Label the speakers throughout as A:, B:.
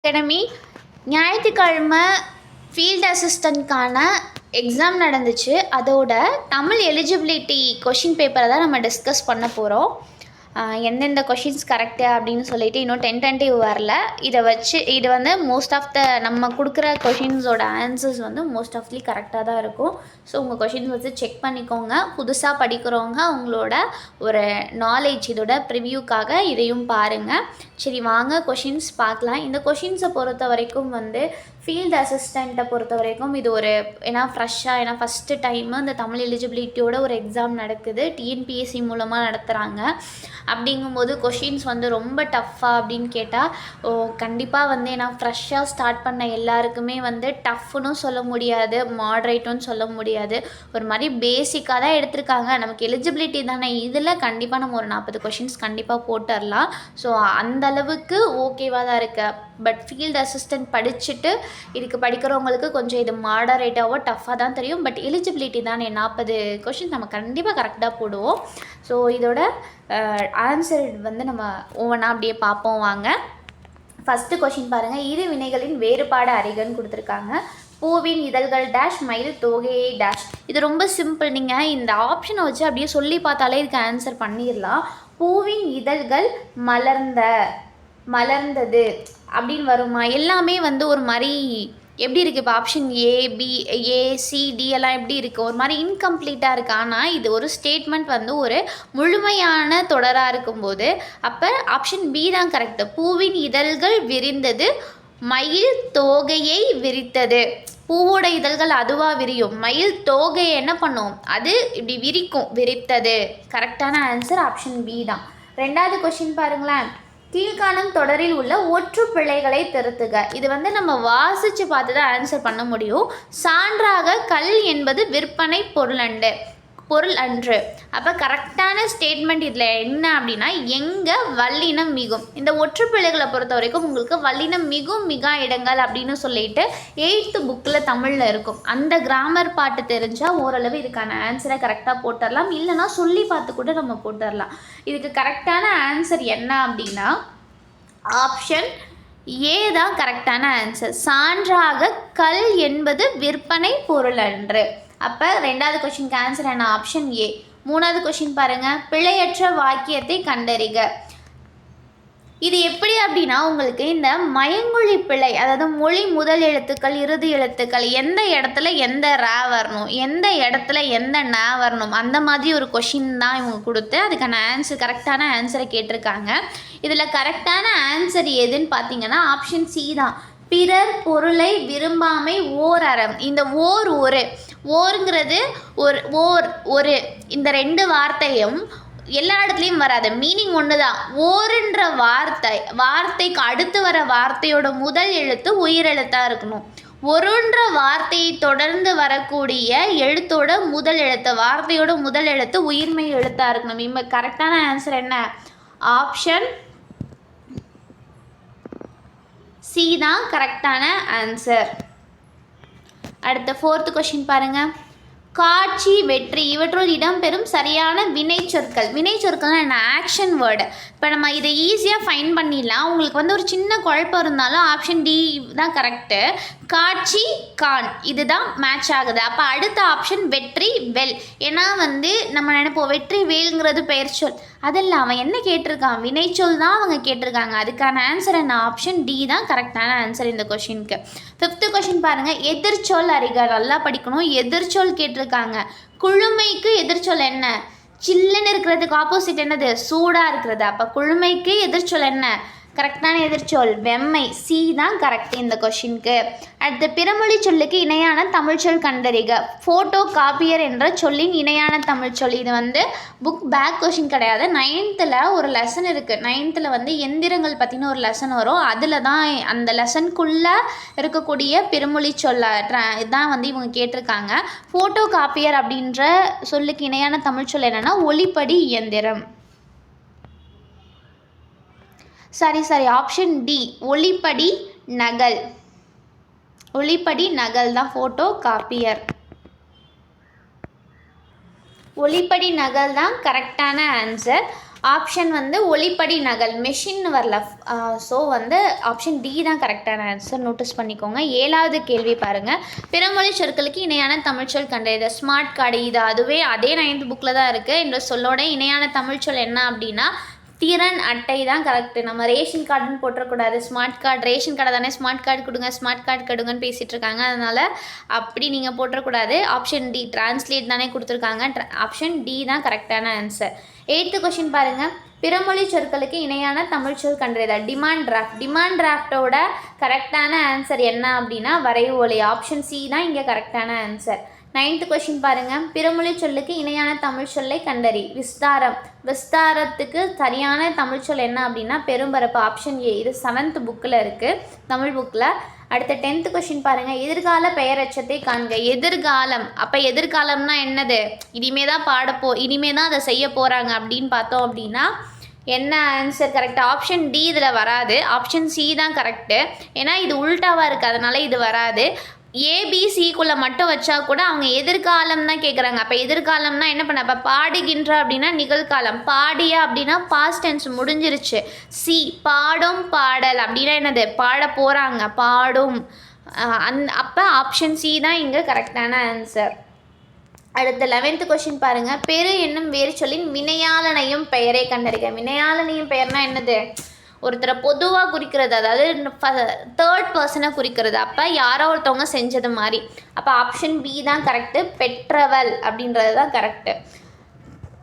A: Academy ஞாயிற்றுக்கிழமை field அசிஸ்டண்ட்கான exam நடந்துச்சு. அதோட தமிழ் எலிஜிபிலிட்டி கொஷின் பேப்பரை தான் நம்ம டிஸ்கஸ் பண்ண போகிறோம். எந்தெந்த கொஷின்ஸ் கரெக்டு அப்படின்னு சொல்லிட்டு இன்னும் டென்டேட்டிவ் வரல. இது வந்து மோஸ்ட் ஆஃப் நம்ம கொடுக்குற கொஷின்ஸோட ஆன்சர்ஸ் வந்து மோஸ்ட் ஆஃப்லி கரெக்டாக தான் இருக்கும். ஸோ உங்கள் கொஷின்ஸ் வந்து செக் பண்ணிக்கோங்க. புதுசாக படிக்கிறவங்க அவங்களோட ஒரு நாலேஜ் இதோட ப்ரிவ்யூக்காக இதையும் பாருங்கள். சரி, வாங்க கொஷின்ஸ் பார்க்கலாம். இந்த கொஷின்ஸை பொறுத்த வரைக்கும் வந்து ஃபீல்டு அசிஸ்டண்ட்டை பொறுத்த வரைக்கும் இது ஒரு ஃப்ரெஷ்ஷாக ஃபஸ்ட்டு டைமு இந்த தமிழ் எலிஜிபிலிட்டியோட ஒரு எக்ஸாம் நடக்குது. டிஎன்பிஎஸ்சி மூலமாக நடத்துகிறாங்க. அப்படிங்கும்போது கொஷின்ஸ் வந்து ரொம்ப டஃப்பாக அப்படின்னு கேட்டால் கண்டிப்பாக வந்து ஃப்ரெஷ்ஷாக ஸ்டார்ட் பண்ண எல்லாருக்குமே வந்து டஃப்னு சொல்ல முடியாது, மாட்ரேட்டுன்னு சொல்ல முடியாது. ஒரு மாதிரி பேசிக்காக தான் எடுத்திருக்காங்க. நமக்கு எலிஜிபிலிட்டி தானே, இதில் கண்டிப்பாக நம்ம ஒரு 40 கொஷின்ஸ் கண்டிப்பாக போட்டுடலாம். ஸோ அந்தளவுக்கு ஓகேவாக தான் இருக்குது. பட் ஃபீல்டு அசிஸ்டண்ட் படிச்சுட்டு இதுக்கு படிக்கிறவங்களுக்கு கொஞ்சம் இது மாடரேட்டாவோ டஃப்பாக தான் தெரியும். பட் எலிஜிபிலிட்டி தானே, 40 கொஷின் நம்ம கண்டிப்பாக கரெக்டாக போடுவோம். ஸோ இதோட ஆன்சர் வந்து நம்ம ஒவ்வொன்றா அப்படியே பார்ப்போம் வாங்க. ஃபஸ்ட்டு கொஷின் பாருங்கள். இரு வினைகளின் வேறுபாடு அறிகன்னு கொடுத்துருக்காங்க. பூவின் இதழ்கள் டேஷ் மயில் தோகையை டேஷ். இது ரொம்ப சிம்பிள். நீங்கள் இந்த ஆப்ஷனை வச்சு அப்படியே சொல்லி பார்த்தாலே இதுக்கு ஆன்சர் பண்ணிடலாம். பூவின் இதழ்கள் மலர்ந்தது அப்படின்னு வருமா? எல்லாமே வந்து ஒரு மாதிரி எப்படி இருக்குது? இப்போ ஆப்ஷன் ஏ, பி, எல்லாம் எப்படி இருக்குது? ஒரு மாதிரி இன்கம்ப்ளீட்டாக இருக்குது. ஆனால் இது ஒரு ஸ்டேட்மெண்ட் வந்து ஒரு முழுமையான தொடராக இருக்கும்போது அப்போ ஆப்ஷன் பி தான் கரெக்டு. பூவின் இதழ்கள் விரிந்தது, மயில் தோகையை விரித்தது. பூவோட இதழ்கள் அதுவாக விரியும், மயில் தோகையை என்ன பண்ணும்? அது இப்படி விரிக்கும், விரித்தது. கரெக்டான ஆன்சர் ஆப்ஷன் பி தான். ரெண்டாவது கொஷின் பாருங்களேன். கீழ்காணும் தொடரில் உள்ள ஒற்று பிழைகளை திருத்துக. இது வந்து நம்ம வாசித்து பார்த்து தான் ஆன்சர் பண்ண முடியும். சான்றாக கல் என்பது விற்பனை பொருள் அன்று. அப்போ கரெக்டான ஸ்டேட்மெண்ட் இதில் என்ன அப்படின்னா, எங்கே வல்லினம் மிகும். இந்த ஒற்று பிழைகளை பொறுத்த வரைக்கும் உங்களுக்கு வல்லினம் மிகும் மிகா இடங்கள் அப்படின்னு சொல்லிட்டு 8th புக்கில் தமிழில் இருக்கும். அந்த கிராமர் பாட்டு தெரிஞ்சால் ஓரளவு இதுக்கான ஆன்சரை கரெக்டாக போட்டுடலாம். இல்லைனா சொல்லி பார்த்து கூட நம்ம போட்டுடலாம். இதுக்கு கரெக்டான ஆன்சர் என்ன அப்படின்னா ஆப்ஷன் ஏ தான் கரெக்டான ஆன்சர். சான்றாக கல் என்பது விற்பனை பொருள் அன்று. அப்போ ரெண்டாவது கொஷினுக்கு ஆன்சர் என்ன? Option A. மூணாவது கொஷின் பாருங்கள். பிழையற்ற வாக்கியத்தை கண்டறிக. இது எப்படி அப்படின்னா உங்களுக்கு இந்த மயங்கொழி பிழை, அதாவது மொழி முதல் எழுத்துக்கள் இறுதி எழுத்துக்கள் எந்த இடத்துல எந்த ரா வரணும், எந்த இடத்துல எந்த நா வரணும், அந்த மாதிரி ஒரு கொஷின் தான் இவங்க கொடுத்து அதுக்கான ஆன்சர் கரெக்டான ஆன்சரை கேட்டிருக்காங்க. இதில் கரெக்டான ஆன்சர் எதுன்னு பார்த்தீங்கன்னா ஆப்ஷன் சி தான். பிறர் பொருளை விரும்பாமை ஓர் அறம். இந்த ஓருங்கிறது ஒரு இந்த ரெண்டு வார்த்தையும் எல்லா இடத்துலையும் வராது, மீனிங் ஒன்று தான். ஓருன்ற வார்த்தைக்கு அடுத்து வர வார்த்தையோட முதல் எழுத்து உயிரெழுத்தாக இருக்கணும். ஒருன்ற வார்த்தையை தொடர்ந்து வரக்கூடிய எழுத்தோட முதல் எழுத்து, வார்த்தையோட முதல் எழுத்து உயிர்மை எழுத்தாக இருக்கணும். இப்போ கரெக்டான ஆன்சர் என்ன? ஆப்ஷன் சி தான் கரெக்டான ஆன்சர். அடுத்த 4th கொஷின் பாருங்கள். காட்சி, வெற்றி இவற்றுள் இடம்பெறும் சரியான வினைச்சொற்கள்னால் என்ன? Action word. இப்போ நம்ம இதை ஈஸியாக ஃபைன் பண்ணிடலாம். உங்களுக்கு வந்து ஒரு சின்ன குழப்பம் இருந்தாலும் ஆப்ஷன் டி தான் கரெக்டு. காட்சி, கான் இதுதான் மேட்ச் ஆகுது. அப்போ அடுத்த ஆப்ஷன் வெற்றி, வெல். ஏன்னா வந்து நம்ம நினைப்போம் வெற்றி வேல்ங்கிறது பெயர் சொல். அதில் அவன் என்ன கேட்டிருக்கான்? வினைச்சொல் தான் அவங்க கேட்டிருக்காங்க. அதுக்கான ஆன்சர் என்ன? ஆப்ஷன் டி தான் கரெக்டான ஆன்சர் இந்த கொஷினுக்கு. 5th கொஷின் பாருங்கள். எதிர்ச்சொல் அறிக. நல்லா படிக்கணும். எதிர்ச்சொல் கேட்டிருக்காங்க. குளுமைக்கு எதிர்ச்சொல் என்ன? சில்லுன்னு இருக்கிறதுக்கு ஆப்போசிட் என்னது? சூடாக இருக்கிறது. அப்போ குளுமைக்கு எதிர்ச்சொல் என்ன? கரெக்டான எதிர்ச்சொல் வெம்மை. சி தான் கரெக்ட் இந்த கொஷினுக்கு. அடுத்து பிறமொழி சொல்லுக்கு இணையான தமிழ்ச்சொல் கண்டறிக. ஃபோட்டோ காப்பியர் என்ற சொல்லின் இணையான தமிழ்ச்சொல். இது வந்து புக் பேக் கொஷின் கிடையாது. 9th ஒரு லெசன் இருக்குது. 9th வந்து எந்திரங்கள் பற்றின ஒரு லெசன் வரும். அதில் தான் அந்த லெசனுக்குள்ளே இருக்கக்கூடிய பிறமொழி சொல்ல இதான் வந்து இவங்க கேட்டிருக்காங்க. ஃபோட்டோ காப்பியர் அப்படின்ற சொல்லுக்கு இணையான தமிழ்ச்சொல் என்னென்னா ஒளிப்படி இயந்திரம். சரி ஆப்ஷன் டி ஒளிப்படி நகல் தான் ஃபோட்டோ காப்பியர். ஒளிப்படி நகல் தான் கரெக்டான ஆன்சர். ஆப்ஷன் வந்து ஒளிப்படி நகல் மெஷின் வரல. ஸோ வந்து ஆப்ஷன் டி தான் கரெக்டான ஆன்சர். நோட்டீஸ் பண்ணிக்கோங்க. 7வது கேள்வி பாருங்கள். பிறமொழி சொற்களுக்கு இணையான தமிழ்ச்சொல் கண்டறிக. ஸ்மார்ட் கார்டு இது அதுவே அதே 9th புக்கில் தான் இருக்குது. இந்த சொல்லோட இணையான தமிழ்ச்சொல் என்ன அப்படின்னா திறன் அட்டை தான் கரெக்டு. நம்ம ரேஷன் கார்டுன்னு போட்டுறக்கூடாது. ஸ்மார்ட் கார்டு ரேஷன் கார்டை தானே ஸ்மார்ட் கார்டு கொடுங்க ஸ்மார்ட் கார்டு கொடுங்கன்னு பேசிகிட்டு இருக்காங்க. அதனால் அப்படி நீங்கள் போட்டுறக்கூடாது. ஆப்ஷன் டி டிரான்ஸ்லேட் தானே கொடுத்துருக்காங்க. ஆப்ஷன் டி தான் கரெக்டான ஆன்சர். 8th கொஷின் பாருங்கள். பிறமொழி சொற்களுக்கு இணையான தமிழ்ச்சொல் கண்டறிதல். Demand draft. டிமாண்ட் டிராஃப்டோட கரெக்டான ஆன்சர் என்ன அப்படின்னா வரைவு ஒலி. ஆப்ஷன் சி தான் இங்கே கரெக்டான ஆன்சர். 9th கொஷின் பாருங்கள். பிறமொழி சொல்லுக்கு இணையான தமிழ் சொல்லை கண்டறி. விஸ்தாரம். விஸ்தாரத்துக்கு சரியான தமிழ் சொல் என்ன அப்படின்னா பெரும்பரப்பு. Option A. இது 7th புக்கில் இருக்குது தமிழ் புக்கில். அடுத்த 10th கொஷின் பாருங்கள். எதிர்கால பெயரச்சத்தை காண்க. எதிர்காலம். அப்போ எதிர்காலம்னா என்னது? இனிமே தான் இனிமே தான் அதை செய்ய போகிறாங்க அப்படின்னு பார்த்தோம் அப்படின்னா என்ன ஆன்சர் கரெக்ட்? ஆப்ஷன் டி இதில் வராது. ஆப்ஷன் சி தான் கரெக்டு. ஏன்னா இது உல்டாவாக இருக்குது, அதனால் இது வராது. ஏபிசிக்குள்ளே மட்டும் வச்சா கூட அவங்க எதிர்காலம் தான் கேட்குறாங்க. அப்போ எதிர்காலம்னா என்ன பண்ண? அப்போ பாடுகின்ற அப்படின்னா நிகழ்காலம். பாடிய அப்படின்னா பாஸ்ட் டென்ஸ் முடிஞ்சிருச்சு. சி பாடும் பாடல் அப்படின்னா என்னது? பாட போகிறாங்க பாடும். அப்போ ஆப்ஷன் சி தான் இங்கே கரெக்டான ஆன்சர். அடுத்த 11th கொஷின் பாருங்கள். பெரு என்னும் வேறு சொல்லின் வினையாளனையும் பெயரை கண்டறிக. வினையாளனையும் பெயர்னா என்னது? ஒருத்தரை பொதுவாக குறிக்கிறது, அதாவது 3rd பர்சனை குறிக்கிறது. அப்போ யாரோ ஒருத்தவங்க செஞ்சது மாதிரி. அப்போ ஆப்ஷன் பி தான் கரெக்டு. பெற்றவள் அப்படின்றது தான் கரெக்டு.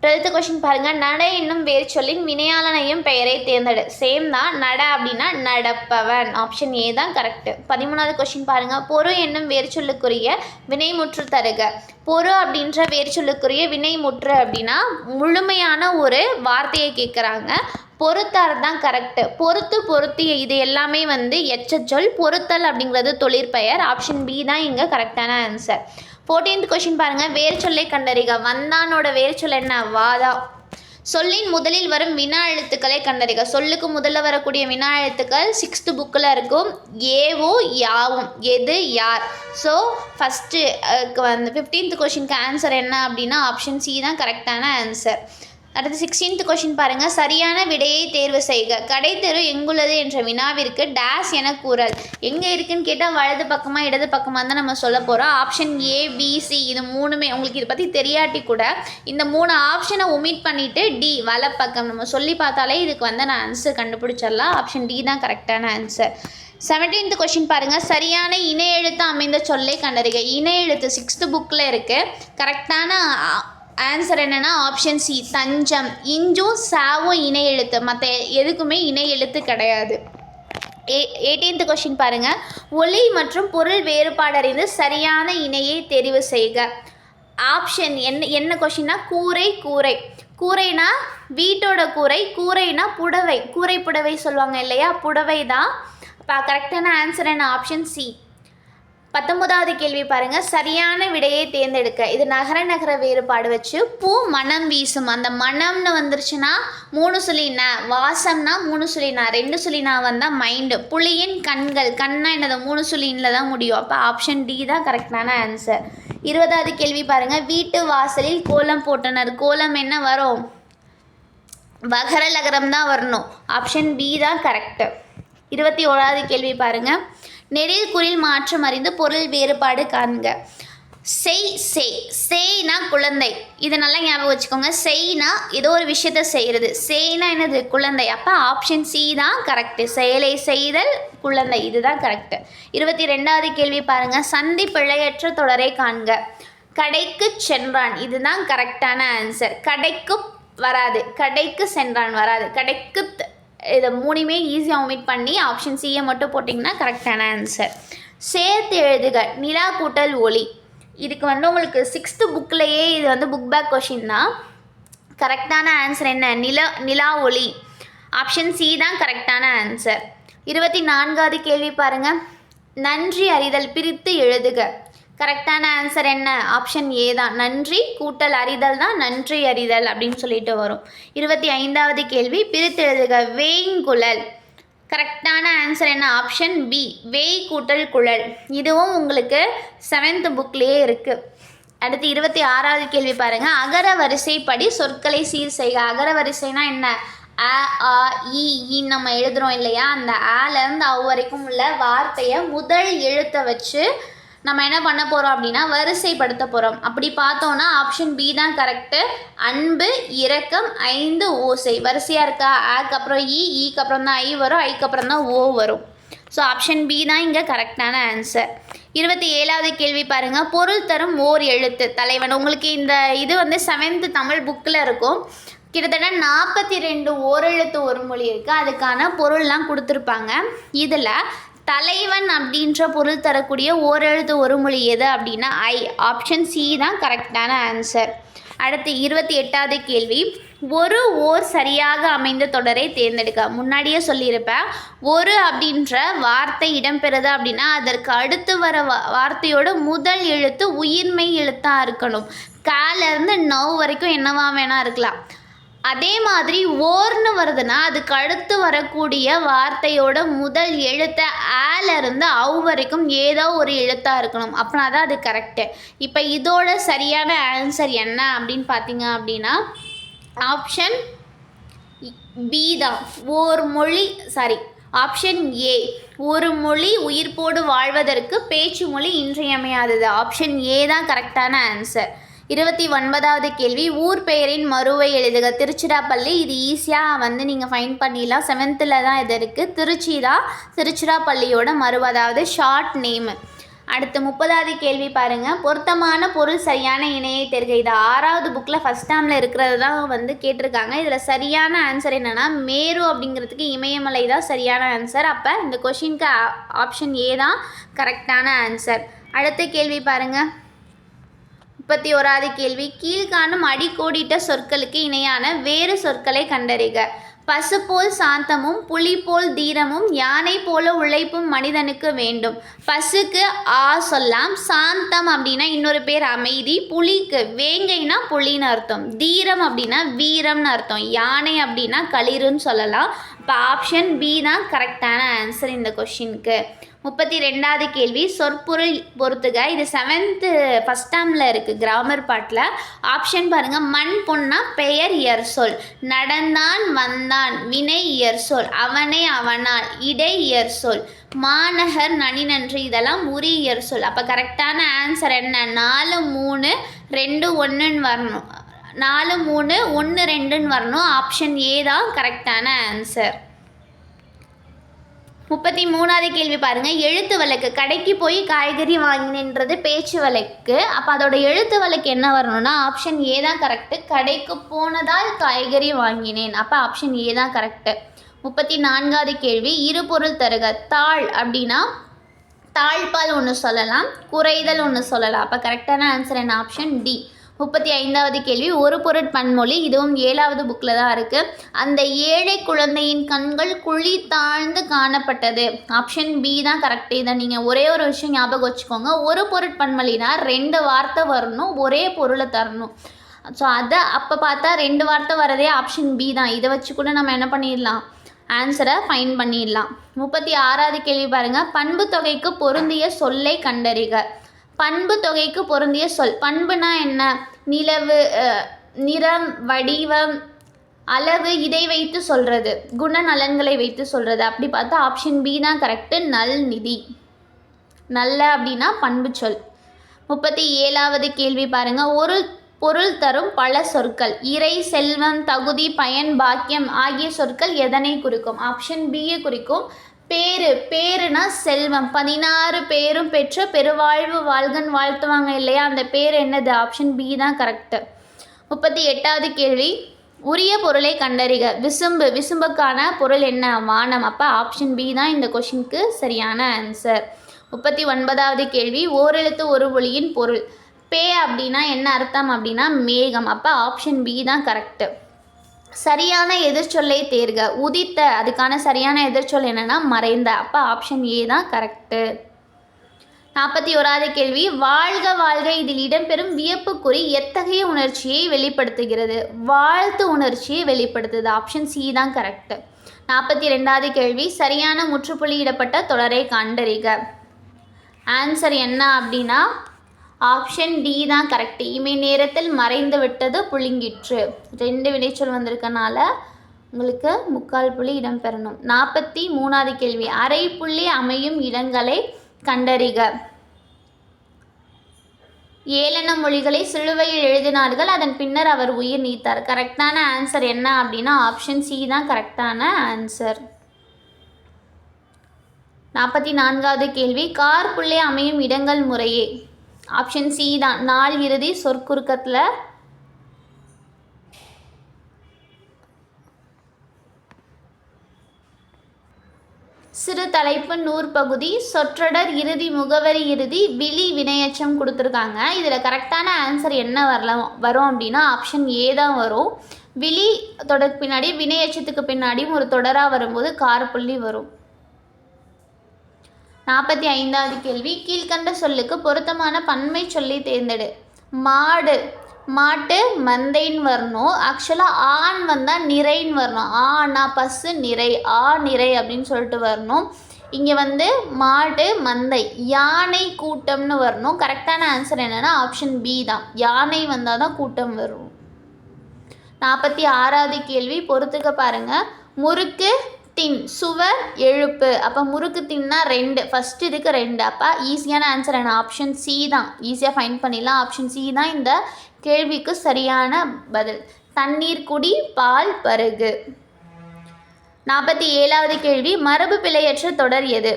A: 12th கொஷின் பாருங்கள். நட என்னும் வேறு சொல்லின் வினையாளனையும் பெயரை தேர்ந்தெடு. சேம் தான். நட அப்படின்னா நடப்பவன். ஆப்ஷன் ஏ தான் கரெக்டு. 13வது கொஷின் பாருங்கள். பொறு என்னும் வேறு சொல்லுக்குரிய வினைமுற்று தருக. பொறு அப்படின்ற வேறு சொல்லுக்குரிய வினைமுற்று அப்படின்னா முழுமையான ஒரு வார்த்தையை கேட்குறாங்க. பொறுத்தார் தான் கரெக்டு. பொறுத்து பொருத்திய இது எல்லாமே வந்து எச்சச்சொல். பொறுத்தல் அப்படிங்கிறது தொழிற்பெயர். ஆப்ஷன் பி தான் இங்கே கரெக்டான ஆன்சர். 14th கொஷின் பாருங்கள். வேறு சொல்லை கண்டறிக. வந்தானோட வேறு சொல் என்ன? வாதா. சொல்லின் முதலில் வரும் வினா எழுத்துக்களை கண்டறிக. சொல்லுக்கு முதல்ல வரக்கூடிய வினா எழுத்துக்கள் 6th புக்கில் இருக்கும். ஏவோ யாவும். எது யார். ஸோ ஃபஸ்ட்டு வந்து 15th கொஷினுக்கு ஆன்சர் என்ன அப்படின்னா ஆப்ஷன் சி தான் கரெக்டான ஆன்சர். அடுத்து 16th கொஷின் பாருங்கள். சரியான விடையை தேர்வு செய்க. கடைத்தெரு எங்குள்ளது என்ற வினாவிற்கு டேஸ் என கூறல். எங்கே இருக்குன்னு கேட்டால் வலது பக்கமாக இடது பக்கமாக தான் நம்ம சொல்ல போகிறோம். ஆப்ஷன் ஏ பி சி இது மூணுமே உங்களுக்கு இதை பற்றி தெரியாட்டி கூட இந்த 3 ஆப்ஷனை ஒமிட் பண்ணிவிட்டு டி வலப்பக்கம் நம்ம சொல்லி பார்த்தாலே இதுக்கு வந்து நான் ஆன்சர் கண்டுபிடிச்சிடலாம். ஆப்ஷன் டி தான் கரெக்டான ஆன்சர். 17th கொஷின் பாருங்கள். சரியான இணை எழுத்து அமைந்த சொல்லை கண்டறிக. இணை எழுத்து 6th புக்கில் இருக்குது. கரெக்டான ஆன்சர் என்னென்னா ஆப்ஷன் சி தஞ்சம். இஞ்சும் சாவும் இணை எழுத்து. மற்ற எதுக்குமே இணை எழுத்து கிடையாது. 18th கொஷின் பாருங்கள். ஒலி மற்றும் பொருள் வேறுபாடு அறிந்து சரியான இணையை தெரிவு செய்க. ஆப்ஷன் என்ன கொஷின்னா கூரை. கூரை கூரைனா வீட்டோட கூரை. கூரைனா புடவை. கூரை புடவை சொல்லுவாங்க இல்லையா, புடவை தான். இப்போ கரெக்டான ஆன்சர் என்ன? Option C. 19வது கேள்வி பாருங்கள். சரியான விடையை தேர்ந்தெடுக்க. இது நகர வேறுபாடு வச்சு பூ மனம் வீசும். அந்த மனம்னு வந்துருச்சுன்னா 3 சொல்லினா. வாசம்னா 3 சொல்லினா. 2 சொல்லினா வந்தால் மைண்டு. புலியின் கண்கள். கண்ணா என்னது? 3 சொல்லினில் தான் முடியும். அப்போ ஆப்ஷன் டி தான் கரெக்டான ஆன்சர். 20வது கேள்வி பாருங்கள். வீட்டு வாசலில் கோலம் போட்டனர். கோலம் என்ன வரும்? வகர லகரம் தான் வரணும். ஆப்ஷன் பி தான் கரெக்டு. 21வது கேள்வி பாருங்கள். நெடில் குறில் மாற்றம் அறிந்து பொருள் வேறுபாடு காண்க. செய்னா குழந்தை. இது நல்லா ஞாபகம் வச்சுக்கோங்க. செய்னா ஏதோ ஒரு விஷயத்த செய்கிறது. செய்னா என்னது? குழந்தை. அப்போ ஆப்ஷன் சி தான் கரெக்டு. செயலை செய்தல் குழந்தை. இதுதான் கரெக்டு. 22வது கேள்வி பாருங்கள். சந்தி பிழையற்ற தொடரை காண்க. கடைக்கு சென்றான். இதுதான் கரெக்டான ஆன்சர். கடைக்கு வராது. கடைக்கு சென்றான் வராது. கடைக்கு இதை 3மே ஈஸியாக ஒமிட் பண்ணி ஆப்ஷன் சியை மட்டும் போட்டிங்கன்னா கரெக்டான ஆன்சர். சேர்த்து எழுதுக. நிலா கூட்டல் ஒளி. இதுக்கு வந்து உங்களுக்கு 6th புக்லேயே இது வந்து புக் பேக் கொஷின் தான். கரெக்டான ஆன்சர் என்ன? நிலா ஒளி. ஆப்ஷன் சி தான் கரெக்டான ஆன்சர். 24வது கேள்வி பாருங்கள். நன்றி அறிதல் பிரித்து எழுதுக. கரெக்டான ஆன்சர் என்ன? ஆப்ஷன் ஏ தான். நன்றி கூட்டல் அறிதல் தான் நன்றி அறிதல் அப்படின்னு சொல்லிட்டு வரும். 25வது கேள்வி பிரித்து எழுதுக. வேங்குழல். கரெக்டான ஆன்சர் என்ன? ஆப்ஷன் பி வேய் கூட்டல் குழல். இதுவும் உங்களுக்கு 7th புக்லேயே இருக்குது. அடுத்து 26வது கேள்வி பாருங்க. அகர வரிசைப்படி சொற்களை சீர் செய்க. அகர வரிசைனா என்ன? அ ஆ இ நம்ம எழுதுறோம் இல்லையா, அந்த ஆலேருந்து அவ் வரைக்கும் உள்ள வார்த்தையை முதல் எழுத்தை வச்சு நம்ம என்ன பண்ண போகிறோம் அப்படின்னா வரிசைப்படுத்த போகிறோம். அப்படி பார்த்தோன்னா ஆப்ஷன் பி தான் கரெக்டு. அன்பு, இரக்கம், 5 ஓசை வரிசையாக இருக்கா? ஆக்கு அப்புறம் ஈக்கு அப்புறம் தான் ஐ வரும், ஐக்கு அப்புறம் தான் ஓ வரும். ஸோ ஆப்ஷன் பி தான் இங்கே கரெக்டான ஆன்சர். 27வது கேள்வி பாருங்கள். பொருள் தரும் ஓர் எழுத்து தலைவன். உங்களுக்கு இந்த இது வந்து 7th தமிழ் புக்கில் இருக்கும். கிட்டத்தட்ட 42 ஓரெழுத்து ஒரு மொழி இருக்குது. அதுக்கான பொருள்லாம் கொடுத்துருப்பாங்க. இதில் தலைவன் அப்படின்ற பொருள் தரக்கூடிய ஓரெழுத்து ஒரு மொழி எது அப்படின்னா ஐ. ஆப்ஷன் சி தான் கரெக்டான ஆன்சர். அடுத்து 28வது கேள்வி. ஒரு ஓர் சரியாக அமைந்த தொடரை தேர்ந்தெடுக்க. முன்னாடியே சொல்லியிருப்பேன், ஒரு அப்படின்ற வார்த்தை இடம்பெறுது அப்படின்னா அதற்கு அடுத்து வர வார்த்தையோட முதல் எழுத்து உயிர்மெய் எழுத்தாக இருக்கணும். காலேருந்து நவ் வரைக்கும் என்னவா வேணா இருக்கலாம். அதே மாதிரி ஓர்னு வருதுன்னா அதுக்கு அடுத்து வரக்கூடிய வார்த்தையோட முதல் எழுத்தை ஆலேருந்து அவ் வரைக்கும் ஏதோ ஒரு எழுத்தாக இருக்கணும். அப்படின்னா தான் அது கரெக்டு. இப்போ இதோட சரியான ஆன்சர் என்ன அப்படின்னு பார்த்தீங்க அப்படின்னா ஆப்ஷன் பி தான். Option A. ஒரு மொழி உயிர்ப்போடு வாழ்வதற்கு பேச்சு மொழி இன்றியமையாதது. ஆப்ஷன் ஏ தான் கரெக்டான ஆன்சர். 29வது கேள்வி. ஊர் பெயரின் மறுவை எழுதுக. திருச்சிராப்பள்ளி. இது ஈஸியாக வந்து நீங்கள் ஃபைன் பண்ணிடலாம். 7th தான் இது இருக்குது. திருச்சி தான் திருச்சிராப்பள்ளியோட மறு, அதாவது ஷார்ட் நேமு. அடுத்து 30வது கேள்வி பாருங்கள். பொருத்தமான பொருள் சரியான இணையை தேர்க. இது 6வது புக்கில் ஃபஸ்ட் டேர்மில் இருக்கிறது தான் வந்து கேட்டிருக்காங்க. இதில் சரியான ஆன்சர் என்னென்னா மேரு அப்படிங்கிறதுக்கு இமயமலை தான் சரியான ஆன்சர். அப்போ இந்த கொஷினுக்கு ஆப்ஷன் ஏ தான் கரெக்டான ஆன்சர். அடுத்த கேள்வி பாருங்கள். 31வது கேள்வி. கீழ்காணும் அடிக்கோடிட்ட சொற்களுக்கு இணையான வேறு சொற்களை கண்டறிக. பசு போல் சாந்தமும் புலி போல் தீரமும் யானை போல உழைப்பும் மனிதனுக்கு வேண்டும். பசுக்கு ஆ சொல்லலாம். சாந்தம் அப்படின்னா இன்னொரு பேர் அமைதி. புலிக்கு வேங்கைனா புலின்னு அர்த்தம். தீரம் அப்படின்னா வீரம்னு அர்த்தம். யானை அப்படின்னா களிறுன்னு சொல்லலாம். இப்போ ஆப்ஷன் பி தான் கரெக்டான ஆன்சர் இந்த கொஷினுக்கு. 32வது கேள்வி. சொற்பொருள் பொறுத்துக. இது 7th ஃபஸ்ட் டேர்மில் இருக்குது கிராமர் பாட்டில். ஆப்ஷன் பாருங்கள். மண் பொன்னா பெயர் இயற் சொல். நடந்தான் வந்தான் வினை இயற் சொல். அவனை அவனால் இடை இயற் சொல். மாநகர் நனி நன்று இதெல்லாம் உரி இயற் சொல். அப்போ கரெக்டான ஆன்சர் என்ன? 4 3 2 1ன்னு வரணும். 4 3 1 2ன்னு வரணும். ஆப்ஷன் ஏ தான் கரெக்டான ஆன்சர். 33வது கேள்வி பாருங்கள். எழுத்து வழக்கு. கடைக்கு போய் காய்கறி வாங்கினேன்றது பேச்சு வழக்கு. அப்போ அதோட எழுத்து வழக்கு என்ன வரணும்னா ஆப்ஷன் ஏ தான் கரெக்டு. கடைக்கு போனதால் காய்கறி வாங்கினேன். அப்போ ஆப்ஷன் ஏ தான் கரெக்டு. 34வது கேள்வி. இரு பொருள் தருக. தாழ் அப்படின்னா தாழ்பால் ஒன்று சொல்லலாம், குறைதல் ஒன்று சொல்லலாம். அப்போ கரெக்டான ஆன்சர் என்ன? Option D. 35வது கேள்வி. ஒரு பொருட் பன்மொழி. இதுவும் 7வது புக்கில் தான் இருக்குது. அந்த ஏழை குழந்தையின் கண்கள் குழி தாழ்ந்து காணப்பட்டது. ஆப்ஷன் பி தான் கரெக்டு. இதை நீங்கள் ஒரே ஒரு விஷயம் ஞாபகம் வச்சுக்கோங்க. ஒரு பொருட் பன்மொழினா 2 வார்த்தை வரணும், ஒரே பொருளை தரணும். ஸோ அதை அப்போ பார்த்தா 2 வார்த்தை வரதே ஆப்ஷன் பி தான். இதை வச்சு கூட நம்ம என்ன பண்ணிடலாம், ஆன்சரை ஃபைன் பண்ணிடலாம். 36வது கேள்வி பாருங்கள். பண்பு தொகைக்கு பொருந்திய சொல்லை கண்டறிக. பண்பு தொகைக்கு பொருந்திய சொல். பண்புனா என்ன? நிலவு, நிறம், வடிவம், அளவு, இதை வைத்து சொல்கிறது. குணநலன்களை வைத்து சொல்கிறது. அப்படி பார்த்தா ஆப்ஷன் பி தான் கரெக்டு. நல் நிதி. நல்ல அப்படின்னா பண்பு சொல். 37வது கேள்வி பாருங்கள். ஒரு பொருள் தரும் பல சொற்கள். இறை, செல்வம், தகுதி, பயன், பாக்கியம் ஆகிய சொற்கள் எதனை குறிக்கும்? ஆப்ஷன் பியை குறிக்கும். பேருனா செல்வம். 16 பேரும் பெற்ற பெருவாழ்வு வாழ்கன் வாழ்த்துவாங்க இல்லையா, அந்த பேர் என்னது? ஆப்ஷன் பி தான் கரெக்டு. 38வது கேள்வி. உரிய பொருளை கண்டறிக. விசும்பு. விசும்புக்கான பொருள் என்ன? வானம். அப்போ ஆப்ஷன் பி தான் இந்த கொஷினுக்கு சரியான ஆன்சர். 39வது கேள்வி. ஓரெழுத்து ஒரு மொழியின் பொருள். அப்படின்னா என்ன அர்த்தம் அப்படின்னா மேகம். அப்போ ஆப்ஷன் பி தான் கரெக்டு. சரியான எதிர்ச்சொல்லை தேர்க. உதித்த, அதுக்கான சரியான எதிர்ச்சொல் என்னன்னா மறைந்த. அப்போ ஆப்ஷன் ஏ தான் கரெக்டு. 41வது கேள்வி. வாழ்க வாழ்க இதில் இடம்பெறும் வியப்புக்குறி எத்தகைய உணர்ச்சியை வெளிப்படுத்துகிறது? வாழ்த்து உணர்ச்சியை வெளிப்படுத்துது. ஆப்ஷன் சி தான் கரெக்டு. 42வது கேள்வி. சரியான முற்றுப்புள்ளியிடப்பட்ட தொடரை கண்டறிக. ஆன்சர் என்ன அப்படின்னா ஆப்ஷன் டி தான் கரெக்ட். இமை நேரத்தில் மறைந்து விட்டது புழுங்கிற்று. 2 வினைச்சொல் வந்திருக்கனால உங்களுக்கு 3/4 புள்ளி இடம்பெறணும். 43வது கேள்வி, அரை புள்ளி அமையும் இடங்களை கண்டறிக. ஏளன மொழிகளை சிலுவையில் எழுதினார்கள், அதன் பின்னர் அவர் உயிர் நீத்தார். கரெக்டான ஆன்சர் என்ன அப்படின்னா ஆப்ஷன் சி தான் கரெக்டான ஆன்சர். 44வது கேள்வி, கார் புள்ளி அமையும் இடங்கள் முறையே. ஆப்ஷன் சி தான், நாள் இறுதி சொற்குறுக்கத்தில் சிறு தலைப்பு நூற்பகுதி சொற்றொடர் இறுதி முகவரி இறுதி விழி வினையச்சம் கொடுத்துருக்காங்க. இதில் கரெக்டான ஆன்சர் என்ன வரும் அப்படின்னா ஆப்ஷன் ஏ தான் வரும். விழி தொடர் பின்னாடி வினையச்சத்துக்கு பின்னாடியும் ஒரு தொடராக வரும்போது கார்புள்ளி வரும். 45வது கேள்வி, கீழ்கண்ட சொல்லுக்கு பொருத்தமான பன்மை சொல்லி தேர்ந்தெடு. மாடு, மாட்டு மந்தைன்னு வரணும். ஆக்சுவலாக ஆண் வந்தால் நிறைன்னு வரணும். ஆனா பசு நிறை, ஆ நிறை அப்படின்னு சொல்லிட்டு வரணும். இங்கே வந்து மாடு மந்தை, யானை கூட்டம்னு வரணும். கரெக்டான ஆன்சர் என்னென்னா ஆப்ஷன் பி தான், யானை வந்தால் தான் கூட்டம் வரும். 46வது கேள்வி பொறுத்துக்க பாருங்கள். முறுக்கு தின் சுவர் எழுப்பு. அப்போ முறுக்கு தின்னா 2, ஃபஸ்ட் இதுக்கு 2. அப்போ ஈஸியான ஆன்சர் என்ன? ஆப்ஷன் சி தான். ஈஸியாக ஃபைண்ட் பண்ணிடலாம். ஆப்ஷன் சி தான் இந்த கேள்விக்கு சரியான பதில். தண்ணீர் குடி, பால் பருகு. 47வது கேள்வி, மரபு பிழையற்ற தொடர் எது?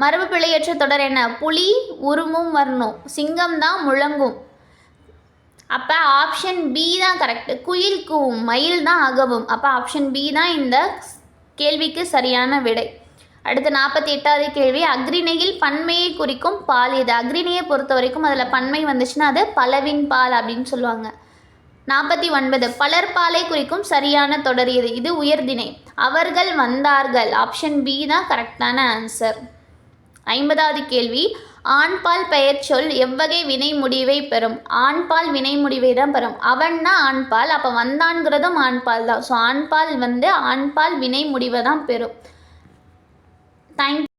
A: மரபு பிழையற்ற தொடர் என்ன? புலி உருமும் வரணும், சிங்கம் தான் முழங்கும். அப்போ ஆப்ஷன் பி தான் கரெக்டு. குயில் கூவும், மயில் தான் அகவும். அப்போ ஆப்ஷன் பி தான் இந்த கேள்விக்கு சரியான விடை. அடுத்து 48வது கேள்வி, அக்ரிணையில் பன்மையை குறிக்கும் பால் எது? அக்ரிணையை பொறுத்த வரைக்கும் அதில் பன்மை வந்துச்சுன்னா அது பலவின் பால் அப்படின்னு சொல்லுவாங்க. 49, பலர்பாலை குறிக்கும் சரியான தொடர் எது? இது உயர்திணை. அவர்கள் வந்தார்கள். ஆப்ஷன் பி தான் கரெக்டான ஆன்சர். 50வது கேள்வி, ஆண்பால் பெயர் சொல் எவ்வகை வினை முடிவை பெறும்? ஆண்பால் வினை முடிவை தான் பெறும். அவன்னா ஆண்பால், அப்போ வந்தான்கிறதும் ஆண்பால் தான். ஸோ ஆண்பால் வந்து ஆண்பால் வினை முடிவை தான் பெறும். தேங்க்யூ.